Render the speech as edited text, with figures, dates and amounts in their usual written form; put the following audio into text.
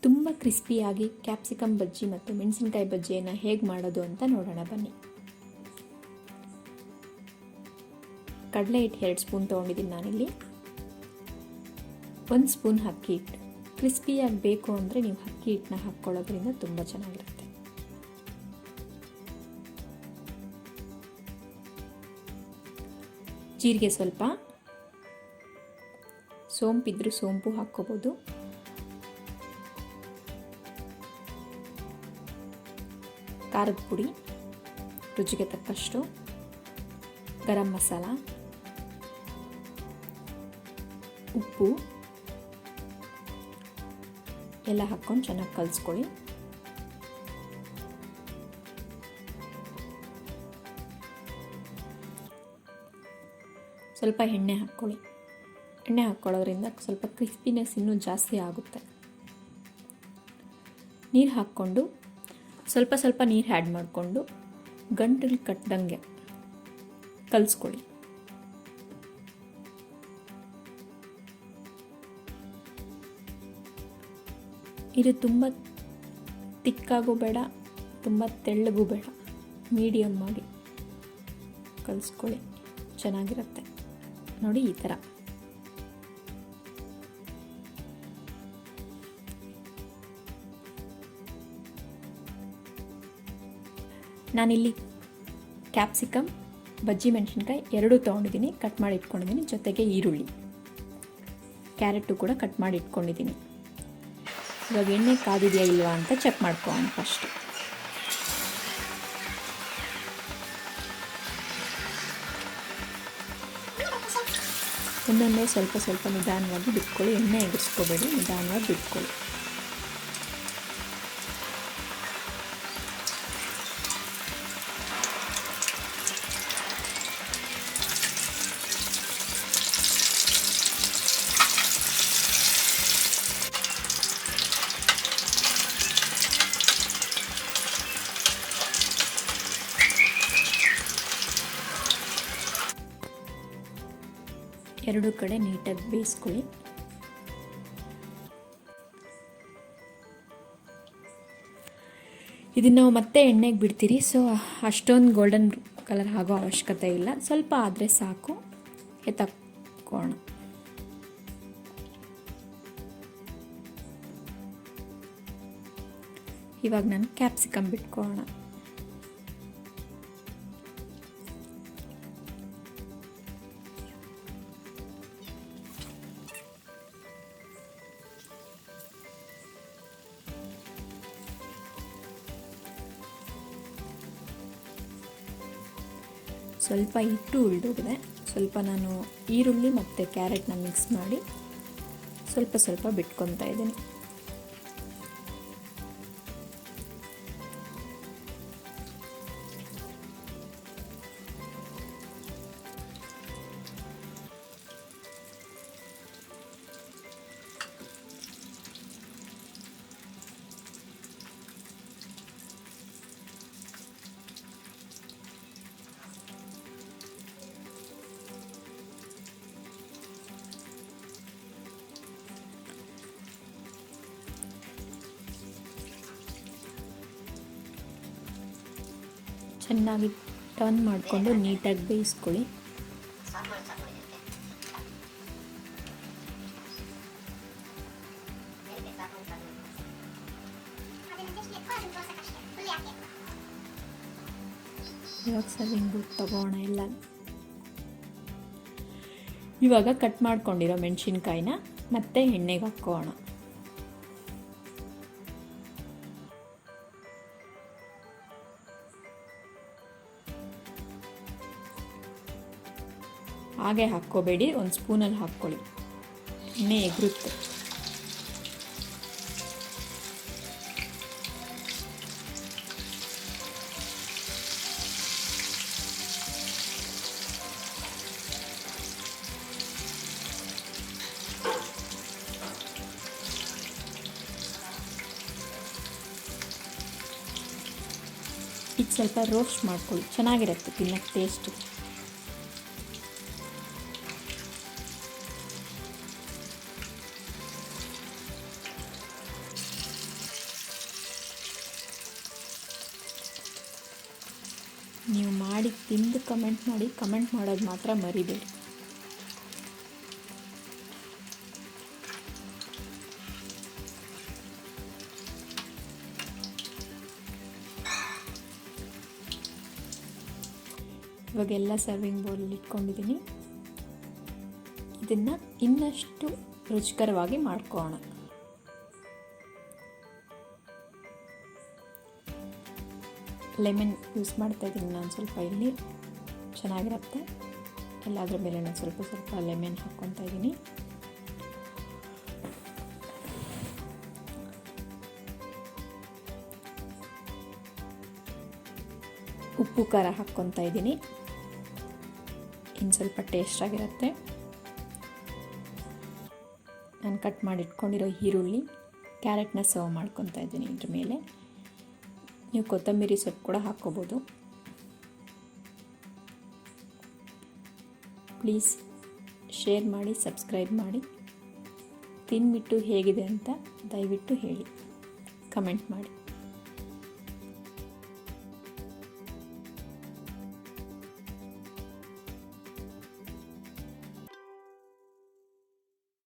ತುಂಬ ಕ್ರಿಸ್ಪಿಯಾಗಿ ಕ್ಯಾಪ್ಸಿಕಮ್ ಬಜ್ಜಿ ಮತ್ತು ಮೆಣಸಿನಕಾಯಿ ಬಜ್ಜಿಯನ್ನು ಹೇಗೆ ಮಾಡೋದು ಅಂತ ನೋಡೋಣ ಬನ್ನಿ. ಕಡಲೆ ಹಿಟ್ಟು 2 ಸ್ಪೂನ್ ತೊಗೊಂಡಿದ್ದೀನಿ ನಾನಿಲ್ಲಿ. 1 ಸ್ಪೂನ್ ಅಕ್ಕಿ ಹಿಟ್ಟು. ಕ್ರಿಸ್ಪಿಯಾಗಿ ಬೇಕು ಅಂದರೆ ನೀವು ಅಕ್ಕಿ ಹಿಟ್ಟನ್ನ ಹಾಕ್ಕೊಳ್ಳೋದ್ರಿಂದ ತುಂಬ ಚೆನ್ನಾಗಿರುತ್ತೆ. ಜೀರಿಗೆ ಸ್ವಲ್ಪ, ಸೋಂಪಿದ್ರೆ ಸೋಂಪು ಹಾಕ್ಕೋಬೋದು, ಖಾರದ ಪುಡಿ ರುಚಿಗೆ ತಕ್ಕಷ್ಟು, ಗರಂ ಮಸಾಲ, ಉಪ್ಪು ಎಲ್ಲ ಹಾಕ್ಕೊಂಡು ಚೆನ್ನಾಗಿ ಕಲಿಸ್ಕೊಳ್ಳಿ. ಸ್ವಲ್ಪ ಎಣ್ಣೆ ಹಾಕ್ಕೊಳ್ಳಿ. ಎಣ್ಣೆ ಹಾಕ್ಕೊಳ್ಳೋದ್ರಿಂದ ಸ್ವಲ್ಪ ಕ್ರಿಸ್ಪಿನೆಸ್ ಇನ್ನೂ ಜಾಸ್ತಿ ಆಗುತ್ತೆ. ನೀರು ಹಾಕ್ಕೊಂಡು ಸ್ವಲ್ಪ ಸ್ವಲ್ಪ ನೀರು ಆ್ಯಡ್ ಮಾಡಿಕೊಂಡು ಗಂಟಲು ಕಟ್ಟದಂಗೆ ಕಲಿಸ್ಕೊಳ್ಳಿ. ಇದು ತುಂಬ ತಿಕ್ಕಾಗೂ ಬೇಡ, ತುಂಬ ತೆಳ್ಳಗೂ ಬೇಡ, ಮೀಡಿಯಮ್ ಆಗಿ ಕಲಿಸ್ಕೊಳ್ಳಿ, ಚೆನ್ನಾಗಿರುತ್ತೆ ನೋಡಿ. ಈ ಥರ ನಾನಿಲ್ಲಿ ಕ್ಯಾಪ್ಸಿಕಮ್, ಬಜ್ಜಿ ಮೆಣಸಿನ್ಕಾಯಿ 2 ತೊಗೊಂಡಿದ್ದೀನಿ, ಕಟ್ ಮಾಡಿ ಇಟ್ಕೊಂಡಿದ್ದೀನಿ. ಜೊತೆಗೆ ಈರುಳ್ಳಿ, ಕ್ಯಾರೆಟು ಕೂಡ ಕಟ್ ಮಾಡಿ ಇಟ್ಕೊಂಡಿದ್ದೀನಿ. ಇವಾಗ ಎಣ್ಣೆ ಕಾದಿದೆಯಾ ಇಲ್ವಾ ಅಂತ ಚೆಕ್ ಮಾಡ್ಕೊಳ್ಳೋಣ ಫಸ್ಟ್. ಒಂದೊಂದೇ ಸ್ವಲ್ಪ ಸ್ವಲ್ಪ ನಿಧಾನವಾಗಿ ಬಿಟ್ಕೊಳ್ಳಿ. ಎಣ್ಣೆ ಎಗರಿಸ್ಕೋಬೇಡಿ, ನಿಧಾನವಾಗಿ ಬಿಟ್ಕೊಳ್ಳಿ. ಎರಡು ಕಡೆ ನೀಟಾಗಿ ಬೇಯಿಸ್ಕೊಳ್ಳಿ. ಇದನ್ನು ನಾವು ಮತ್ತೆ ಎಣ್ಣೆಗೆ ಬಿಡ್ತೀರಿ, ಸೊ ಅಷ್ಟೊಂದು ಗೋಲ್ಡನ್ ಕಲರ್ ಆಗೋ ಅವಶ್ಯಕತೆ ಇಲ್ಲ. ಸ್ವಲ್ಪ ಆದರೆ ಸಾಕು. ಎತ್ತಕ್ಕೋಣ. ಇವಾಗ ನಾನು ಕ್ಯಾಪ್ಸಿಕಮ್ ಬಿಟ್ಕೊಳ್ಳೋಣ. ಸ್ವಲ್ಪ ಹಿಟ್ಟು ಉಳಿದೋಗಿದೆ. ಸ್ವಲ್ಪ ನಾನು ಈರುಳ್ಳಿ ಮತ್ತು ಕ್ಯಾರೆಟ್ನ ಮಿಕ್ಸ್ ಮಾಡಿ ಸ್ವಲ್ಪ ಸ್ವಲ್ಪ ಬಿಟ್ಕೊತಾ ಇದ್ದೀನಿ. ಚೆನ್ನಾಗಿ ಟರ್ನ್ ಮಾಡಿಕೊಂಡು ನೀಟಾಗಿ ಬೇಯಿಸ್ಕೊಳ್ಳಿ. ಇವಾಗ ಸರ್ವಿಂಗ್ ಬೌಲ್ ತಗೋಣ ಎಲ್ಲ. ಇವಾಗ ಕಟ್ ಮಾಡ್ಕೊಂಡಿರೋ ಮೆಣಸಿನ್ಕಾಯಿನ ಮತ್ತೆ ಎಣ್ಣೆಗೆ ಹಾಕೋಣ. ಹಾಗೆ ಹಾಕ್ಕೋಬೇಡಿ, ಒಂದು ಸ್ಪೂನಲ್ಲಿ ಹಾಕ್ಕೊಳ್ಳಿ, ಎಣ್ಣೆ ಎಗರುತ್ತೆ. ಇದು ಸ್ವಲ್ಪ ರೋಸ್ಟ್ ಮಾಡ್ಕೊಳ್ಳಿ, ಚೆನ್ನಾಗಿರುತ್ತೆ ತಿನ್ನಕ್ಕೆ ಟೇಸ್ಟು. ನೀವು ಮಾಡಿ ತಿಂದು ಕಮೆಂಟ್ ಮಾಡಿ, ಕಮೆಂಟ್ ಮಾಡೋದು ಮಾತ್ರ ಮರಿಬೇಡಿ. ಇವಾಗೆಲ್ಲ ಸರ್ವಿಂಗ್ ಬೌಲಲ್ಲಿ ಇಟ್ಕೊಂಡಿದ್ದೀನಿ. ಇದನ್ನು ಇನ್ನಷ್ಟು ರುಚಿಕರವಾಗಿ ಮಾಡ್ಕೊಳ್ಳೋಣ. ಲೆಮನ್ ಯೂಸ್ ಮಾಡ್ತಾಯಿದ್ದೀನಿ ನಾನು ಸ್ವಲ್ಪ, ಇಲ್ಲಿ ಚೆನ್ನಾಗಿರುತ್ತೆ. ಎಲ್ಲದರ ಮೇಲೆ ನಾನು ಸ್ವಲ್ಪ ಲೆಮನ್ ಹಾಕ್ಕೊತಾ ಇದ್ದೀನಿ. ಉಪ್ಪು ಖಾರ ಹಾಕ್ಕೊತಾ ಇದ್ದೀನಿ, ಇನ್ನು ಸ್ವಲ್ಪ ಟೇಸ್ಟಾಗಿರುತ್ತೆ. ನಾನು ಕಟ್ ಮಾಡಿ ಇಟ್ಕೊಂಡಿರೋ ಈರುಳ್ಳಿ, ಕ್ಯಾರೆಟ್ನ ಸರ್ವ್ ಮಾಡ್ಕೊತಾ ಇದ್ದೀನಿ ಇದ್ರ ಮೇಲೆ. ನೀವು ಕೊತ್ತಂಬರಿ ಸೊಪ್ಪು ಕೂಡ ಹಾಕ್ಕೋಬೋದು. ಪ್ಲೀಸ್ ಶೇರ್ ಮಾಡಿ, ಸಬ್ಸ್ಕ್ರೈಬ್ ಮಾಡಿ. ತಿಂದ್ಬಿಟ್ಟು ಹೇಗಿದೆ ಅಂತ ದಯವಿಟ್ಟು ಹೇಳಿ, ಕಮೆಂಟ್ ಮಾಡಿ.